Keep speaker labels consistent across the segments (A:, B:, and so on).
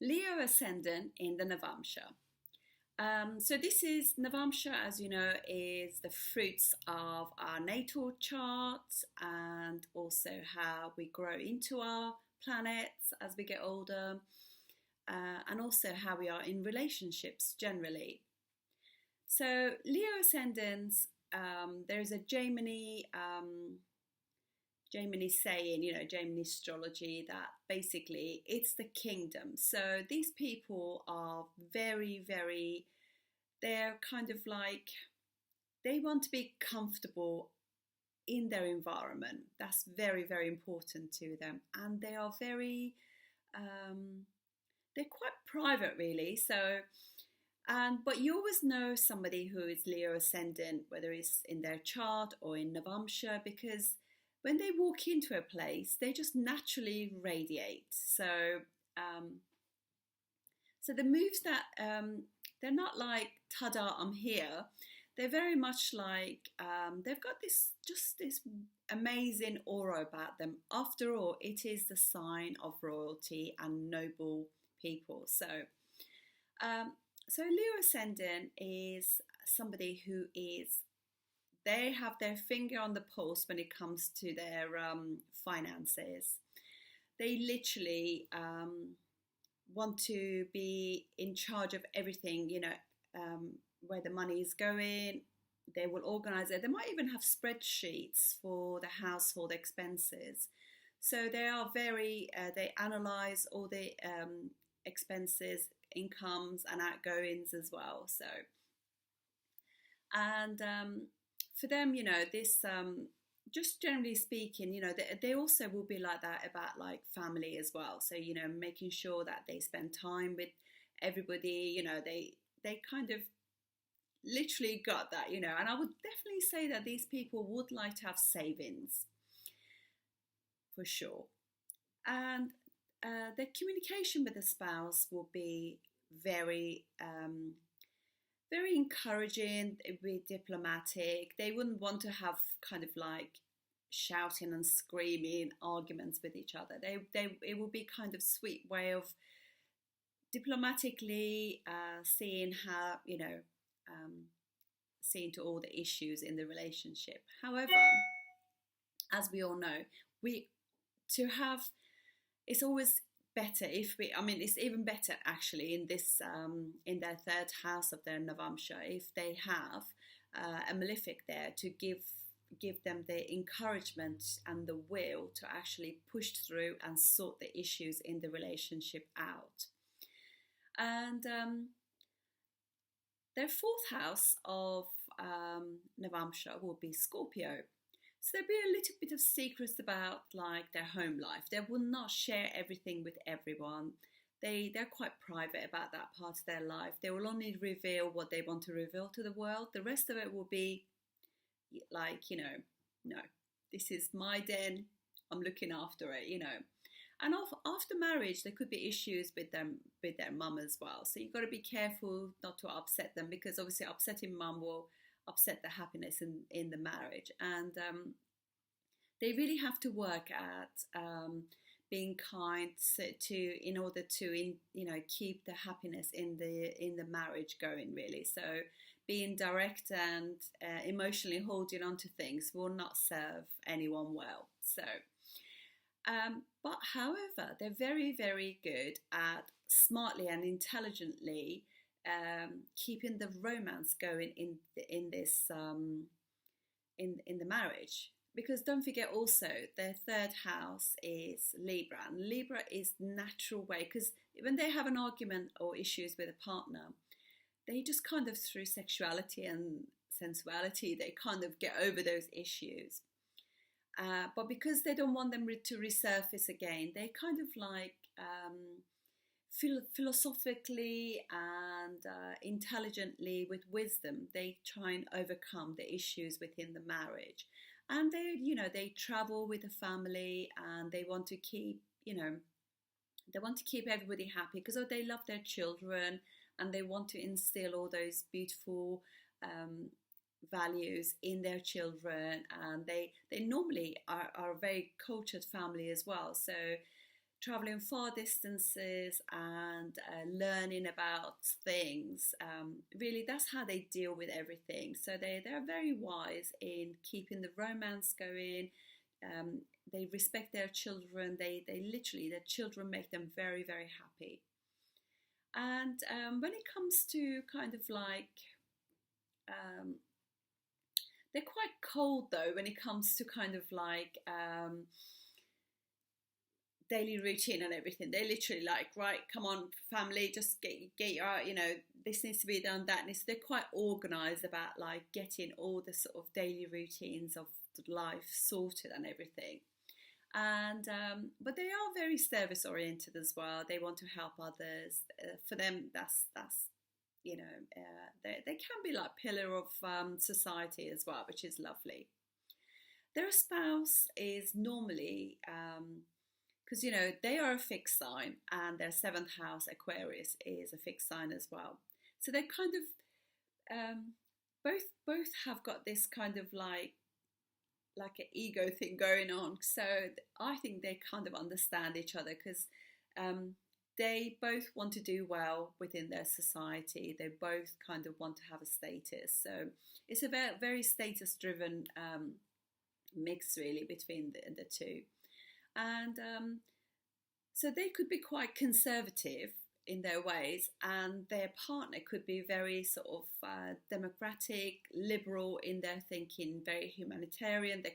A: Leo Ascendant in the Navamsa. So this is Navamsa, as you know, is the fruits of our natal charts and also how we grow into our planets as we get older, and also how we are in relationships generally. So Leo Ascendants, there's a Gemini saying, Gemini astrology, that basically it's the kingdom. So these people are very, very, they're kind of like, they want to be comfortable in their environment. That's very, very important to them. And they are very, they're quite private really. So, but you always know somebody who is Leo Ascendant, whether it's in their chart or in Navamsa, because when they walk into a place, they just naturally radiate. So, so the moves that they're not like "tada, I'm here." They're very much like they've got this amazing aura about them. After all, it is the sign of royalty and noble people. So, so Leo Ascendant is somebody who is. They have their finger on the pulse when it comes to their finances. They literally want to be in charge of everything, where the money is going. They will organize it. They might even have spreadsheets for the household expenses. So they are very, they analyze all the expenses, incomes and outgoings as well. So, and for them, this, just generally speaking, they also will be like that about like family as well. So, making sure that they spend time with everybody, they kind of literally got that, and I would definitely say that these people would like to have savings for sure. And their communication with the spouse will be very, very encouraging, be diplomatic. They wouldn't want to have kind of like shouting and screaming arguments with each other. It will be kind of sweet way of diplomatically seeing how, seeing to all the issues in the relationship. However, as we all know, it's always better it's even better actually in this in their third house of their Navamsa, if they have a malefic there to give them the encouragement and the will to actually push through and sort the issues in the relationship out. And their fourth house of Navamsa will be Scorpio. So there'll be a little bit of secrets about like their home life. They will not share everything with everyone. They're quite private about that part of their life. They will only reveal what they want to reveal to the world. The rest of it will be like, no, this is my den. I'm looking after it, And after marriage, there could be issues with their mum as well. So you've got to be careful not to upset them, because obviously upsetting mum will upset the happiness in the marriage. And they really have to work at being kind in order to keep the happiness in the marriage going, really. So being direct and emotionally holding on to things will not serve anyone well. So but however, they're very, very good at smartly and intelligently keeping the romance going in this in the marriage. Because don't forget also, their third house is Libra, and Libra is natural way, because when they have an argument or issues with a partner, they just kind of, through sexuality and sensuality, they kind of get over those issues. But because they don't want them to resurface again, they kind of like philosophically and intelligently, with wisdom, they try and overcome the issues within the marriage. And they travel with the family, and they want to keep, everybody happy, because they love their children, and they want to instill all those beautiful values in their children. And they normally are a very cultured family as well. So traveling far distances and learning about things. Really, that's how they deal with everything. So they're very wise in keeping the romance going. They respect their children. They literally, their children make them very, very happy. And when it comes to kind of like, they're quite cold though when it comes to kind of like daily routine and everything. They're literally like, right, come on, family, just get your, this needs to be done, that needs. They're quite organised about like getting all the sort of daily routines of life sorted and everything. And but they are very service oriented as well. They want to help others. For them, that's they can be like pillar of society as well, which is lovely. Their spouse is normally because they are a fixed sign, and their seventh house Aquarius is a fixed sign as well. So they kind of both have got this kind of like an ego thing going on. So I think they kind of understand each other, because they both want to do well within their society. They both kind of want to have a status. So it's a very, very status driven mix really between the two. And so they could be quite conservative in their ways, and their partner could be very sort of democratic, liberal in their thinking, very humanitarian. They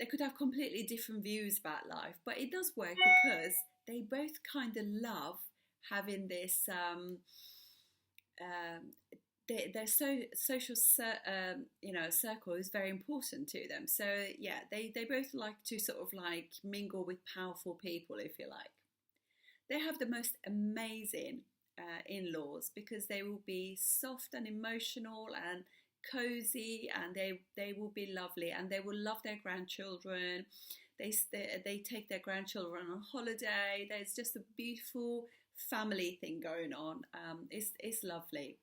A: could have completely different views about life, but it does work because they both kind of love having this their social circle is very important to them. So yeah, they both like to sort of like mingle with powerful people, if you like. They have the most amazing in-laws, because they will be soft and emotional and cozy, and they will be lovely, and they will love their grandchildren. They take their grandchildren on holiday. There's just a beautiful family thing going on. It's lovely.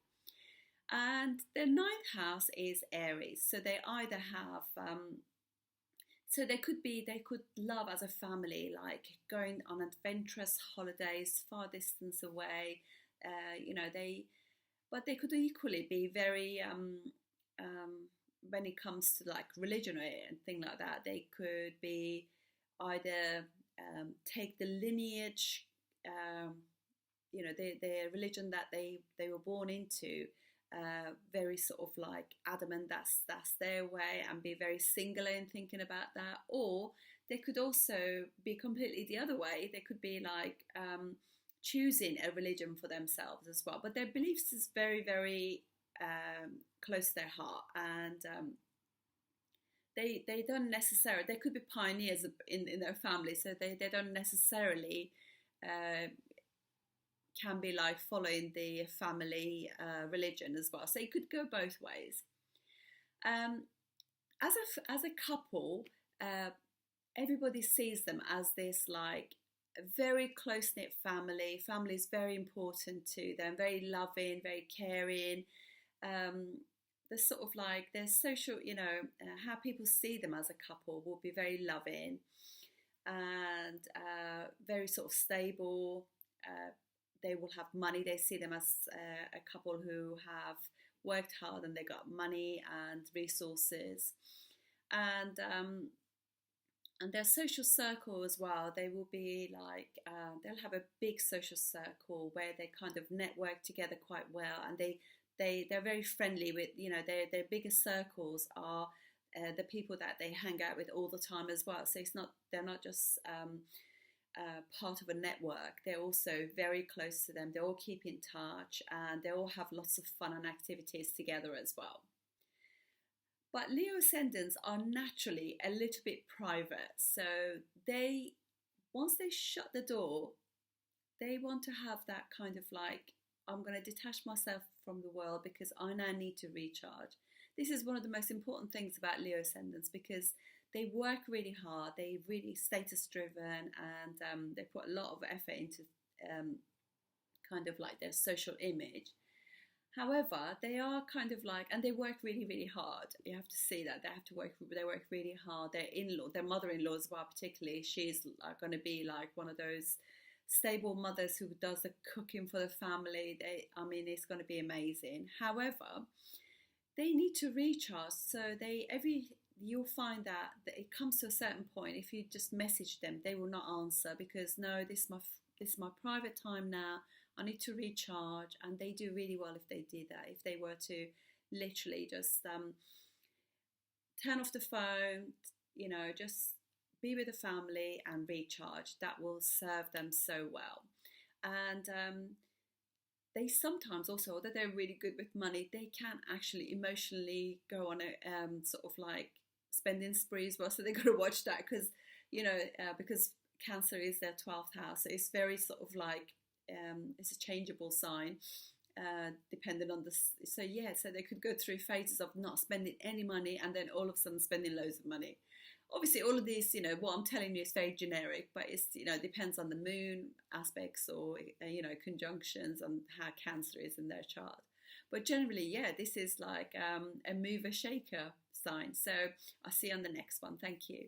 A: And their ninth house is Aries, so they either have so they could love as a family, like going on adventurous holidays far distance away. But they could equally be very when it comes to like religion and thing like that. They could be either take the lineage, the religion that they were born into. Very sort of like adamant that's their way, and be very singular in thinking about that. Or they could also be completely the other way. They could be like choosing a religion for themselves as well, but their beliefs is very, very close to their heart. And they don't necessarily, they could be pioneers in their family, so they don't necessarily can be like following the family religion as well. So it could go both ways. As a couple, everybody sees them as this like a very close-knit family. Family is very important to them, very loving, very caring. The sort of like their social, how people see them as a couple will be very loving and very sort of stable. They will have money. They see them as a couple who have worked hard, and they got money and resources. And their social circle as well, they will be like, they'll have a big social circle where they kind of network together quite well, and they're very friendly with, their biggest circles are the people that they hang out with all the time as well. So they're not just part of a network. They're also very close to them. They all keep in touch, and they all have lots of fun and activities together as well. But Leo Ascendants are naturally a little bit private. So once they shut the door, they want to have that kind of like, I'm going to detach myself from the world because I now need to recharge. This is one of the most important things about Leo Ascendants, because they work really hard, they're really status driven, and they put a lot of effort into kind of like their social image. However, they are kind of like, and they work really, really hard. You have to see that they work really hard. Their in-law, their mother-in-law as well, particularly, she's going to be like one of those stable mothers who does the cooking for the family. I mean, it's going to be amazing. However, they need to recharge. So you'll find that it comes to a certain point. If you just message them, they will not answer because no, this is my private time now. I need to recharge, and they do really well if they did that. If they were to literally just turn off the phone, just be with the family and recharge, that will serve them so well. And they sometimes also, although they're really good with money, they can actually emotionally go on a sort of like spending spree as well. So they've got to watch that because Cancer is their 12th house. So it's very sort of like, it's a changeable sign, depending on so they could go through phases of not spending any money and then all of a sudden spending loads of money. Obviously, all of these, what I'm telling you is very generic, but it's, depends on the moon aspects or, conjunctions and how Cancer is in their chart. But generally, this is like a mover shaker sign. So I'll see you on the next one. Thank you.